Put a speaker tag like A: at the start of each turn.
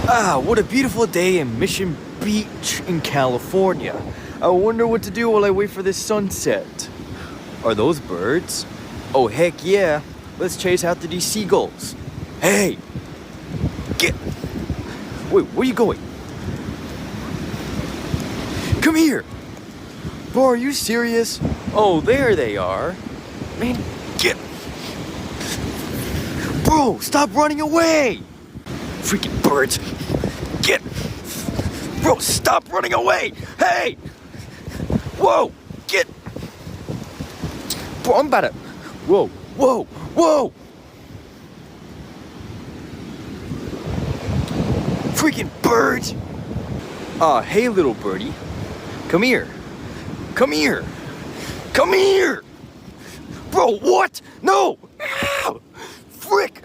A: Ah, what a beautiful day in Mission Beach in California. I wonder what to do while I wait for this sunset. Are those birds? Oh, heck yeah. Let's chase after these seagulls. Hey! Get! Wait, where are you going? Come here! Bro, are you serious? Oh, there they are. Man, get! Bro, stop running away! Freaking birds! Get! Bro, stop running away! Hey! Whoa! Get! Bro, I'm about to... Whoa! Whoa! Whoa! Freaking birds! Hey little birdie. Come here. Come here. Come here! Bro, what? No! Ow! Frick!